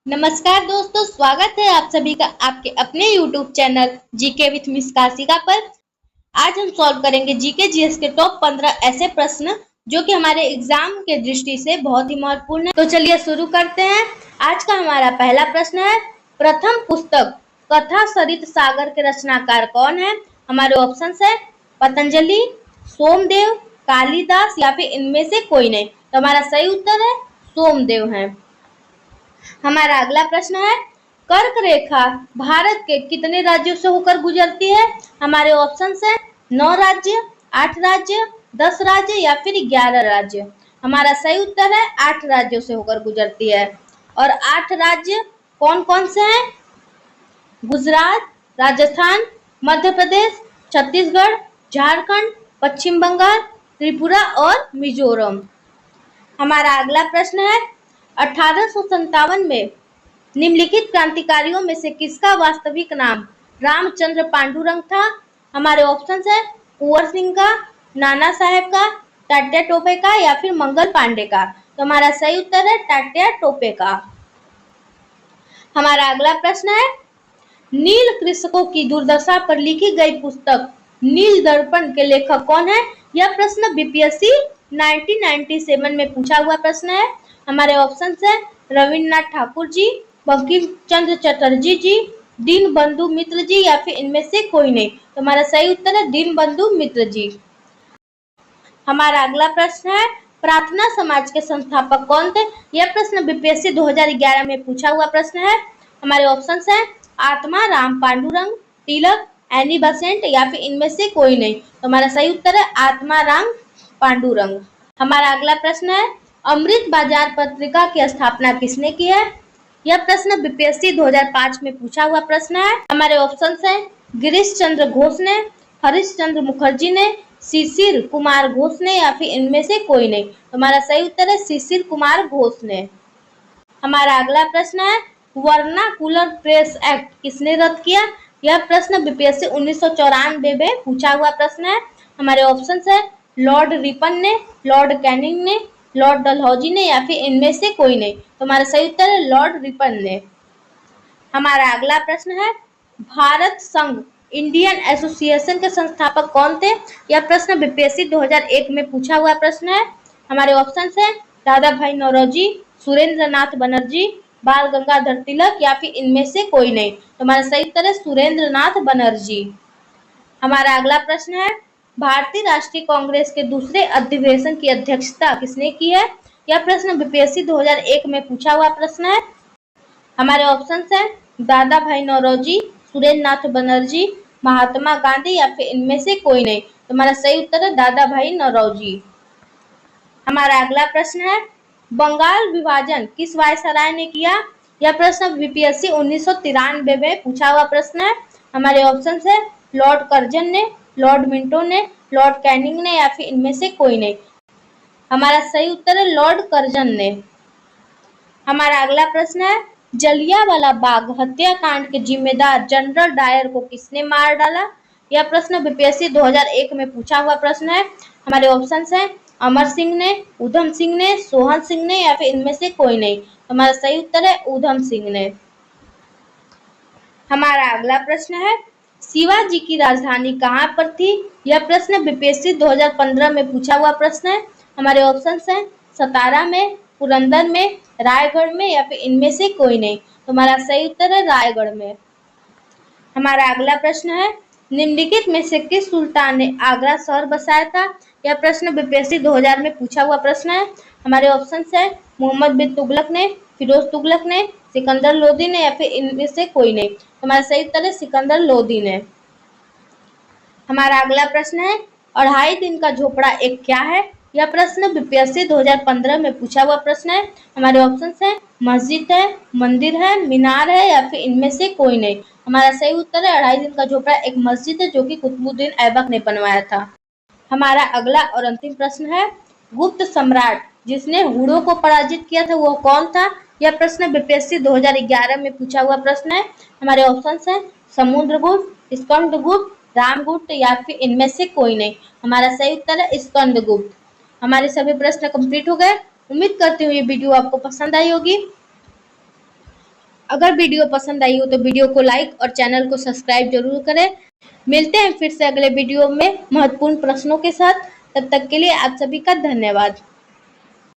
नमस्कार दोस्तों, स्वागत है आप सभी का आपके अपने YouTube channel GK with miss Kashika पर। आज हम सॉल्व करेंगे जीके जीएस के टॉप 15 ऐसे प्रश्न जो कि हमारे एग्जाम के दृष्टि से बहुत ही महत्वपूर्ण है। तो चलिए शुरू करते हैं। आज का हमारा पहला प्रश्न है, प्रथम पुस्तक कथा सरित सागर के रचनाकार कौन है? हमारे ऑप्शन है पतंजलि, सोमदेव, कालिदास या फिर इनमें से कोई नहीं। तो हमारा सही उत्तर है सोमदेव है। हमारा अगला प्रश्न है, कर्क रेखा भारत के कितने राज्यों से होकर गुजरती है? हमारे ऑप्शन है 9 राज्य, 8 राज्य, 10 राज्य या फिर 11 राज्य। हमारा सही उत्तर है 8 राज्यों से होकर गुजरती है। और 8 राज्य कौन कौन से हैं? गुजरात, राजस्थान, मध्य प्रदेश, छत्तीसगढ़, झारखंड, पश्चिम बंगाल, त्रिपुरा और मिजोरम। हमारा अगला प्रश्न है, 1857 में निम्नलिखित क्रांतिकारियों में से किसका वास्तविक नाम रामचंद्र पांडुरंग था? हमारे ऑप्शन है कुंवर सिंह का, नाना साहेब का, टाट्या टोपे का या फिर मंगल पांडे का। तो हमारा सही उत्तर है टाट्या टोपे का। हमारा अगला प्रश्न है, नील कृषकों की दुर्दशा पर लिखी गई पुस्तक नील दर्पण के लेखक कौन है? यह प्रश्न बीपीएससी 1997 में पूछा हुआ प्रश्न है। हमारे ऑप्शन है रविन्द्रनाथ ठाकुर जी, बंकिम चंद्र चटर्जी जी, दीन बंधु मित्र जी या फिर इनमें से कोई नहीं। तो हमारा सही उत्तर है दीन बंधु मित्र जी। हमारा अगला प्रश्न है, प्रार्थना समाज के संस्थापक कौन थे? यह प्रश्न बीपीएससी 2011 में पूछा हुआ प्रश्न है। हमारे ऑप्शन है आत्मा राम पांडुरंग, तिलक, एनी बसेंट या फिर इनमें से कोई नहीं। तो हमारा सही उत्तर है आत्मा राम पांडुरंग। हमारा अगला प्रश्न है, अमृत बाजार पत्रिका की स्थापना किसने की है? यह प्रश्न बीपीएससी 2005 में पूछा हुआ प्रश्न है। हमारे ऑप्शन है गिरीश चंद्र घोष ने, हरीश चंद्र मुखर्जी ने, शिशिर कुमार घोष ने या फिर इनमें से कोई नहीं। तो हमारा सही उत्तर है शिशिर कुमार घोष ने। हमारा अगला प्रश्न है, वर्नाकुलर प्रेस एक्ट किसने रद्द किया? यह प्रश्न बीपीएससी 1994 में पूछा हुआ प्रश्न है। हमारे ऑप्शन है लॉर्ड रिपन ने, लॉर्ड कैनिंग ने, लॉर्ड डलहौजी ने या फिर इनमें से कोई नहीं। तो हमारा सही उत्तर है लॉर्ड रिपन ने। हमारा अगला प्रश्न है, भारत संघ इंडियन एसोसिएशन के संस्थापक कौन थे? यह प्रश्न बीपीएससी 2001 में पूछा हुआ प्रश्न है। हमारे ऑप्शन है दादा भाई नौरोजी, सुरेंद्र नाथ बनर्जी, बाल गंगाधर तिलक या फिर इनमें से कोई नहीं। तो हमारा सही उत्तर है सुरेंद्र नाथ बनर्जी। हमारा अगला प्रश्न है, भारतीय राष्ट्रीय कांग्रेस के दूसरे अधिवेशन की अध्यक्षता किसने की है? यह प्रश्न बीपीएससी 2001 में पूछा हुआ प्रश्न है। हमारे ऑप्शन है दादा भाई नौरोजी, सुरेंद्र नाथ बनर्जी, महात्मा गांधी या फिर इनमें से कोई नहीं। तो हमारा सही उत्तर है दादा भाई नौरोजी। हमारा अगला प्रश्न है, बंगाल विभाजन किस वायसराय ने किया? यह प्रश्न बीपीएससी 1993 में पूछा हुआ प्रश्न है। हमारे ऑप्शन है लॉर्ड कर्जन ने, लॉर्ड मिंटो ने, लॉर्ड कैनिंग ने या फिर इनमें से कोई नहीं। हमारा सही उत्तर है लॉर्ड कर्जन ने। हमारा अगला प्रश्न है, जलियांवाला बाग हत्याकांड के जिम्मेदार जनरल डायर को किसने मार डाला? यह प्रश्न बीपीएससी 2001 में पूछा हुआ प्रश्न है। हमारे ऑप्शन है अमर सिंह ने, उधम सिंह ने, सोहन सिंह ने या फिर इनमें से कोई नहीं। हमारा सही उत्तर है उधम सिंह ने। हमारा अगला प्रश्न है, शिवाजी की राजधानी कहाँ पर थी? यह प्रश्न बीपीएससी 2015 में पूछा हुआ प्रश्न है। हमारे ऑप्शन है सतारा में, पुरंदर में, रायगढ़ में या फिर इनमें से कोई नहीं। तो हमारा सही उत्तर है रायगढ़ में। हमारा अगला प्रश्न है, निम्नलिखित में से किस सुल्तान ने आगरा शहर बसाया था? यह प्रश्न बीपीएससी 2000 में पूछा हुआ प्रश्न है। हमारे ऑप्शन है मोहम्मद बिन तुगलक ने, फिरोज तुगलक ने, सिकंदर लोदी ने या फिर इनमें से कोई नहीं। तो हमारा सही उत्तर है सिकंदर लोदी ने। हमारा अगला प्रश्न है, 2.5 दिन का झोपड़ा एक क्या है? यह प्रश्न बीपीएससी 2015 में पूछा हुआ प्रश्न है। हमारे ऑप्शन है मस्जिद है, मंदिर है, मीनार है या फिर इनमें से कोई नहीं। हमारा सही उत्तर है 2.5 दिन का झोपड़ा एक मस्जिद है जो कि कुतुबुद्दीन ऐबक ने बनवाया था। हमारा अगला और अंतिम प्रश्न है, गुप्त सम्राट जिसने हुड़ों को पराजित किया था वो कौन था? यह प्रश्न बीपीएससी 2011 में पूछा हुआ प्रश्न है। हमारे ऑप्शन है समुद्रगुप्त, स्कंदगुप्त, रामगुप्त या फिर इनमें से कोई नहीं। हमारा सही उत्तर है स्कंदगुप्त। हमारे सभी प्रश्न कंप्लीट हो गए। उम्मीद करती हूँ ये वीडियो आपको पसंद आई होगी। अगर वीडियो पसंद आई हो तो वीडियो को लाइक और चैनल को सब्सक्राइब जरूर करें। मिलते हैं फिर से अगले वीडियो में महत्वपूर्ण प्रश्नों के साथ। तब तक के लिए आप सभी का धन्यवाद।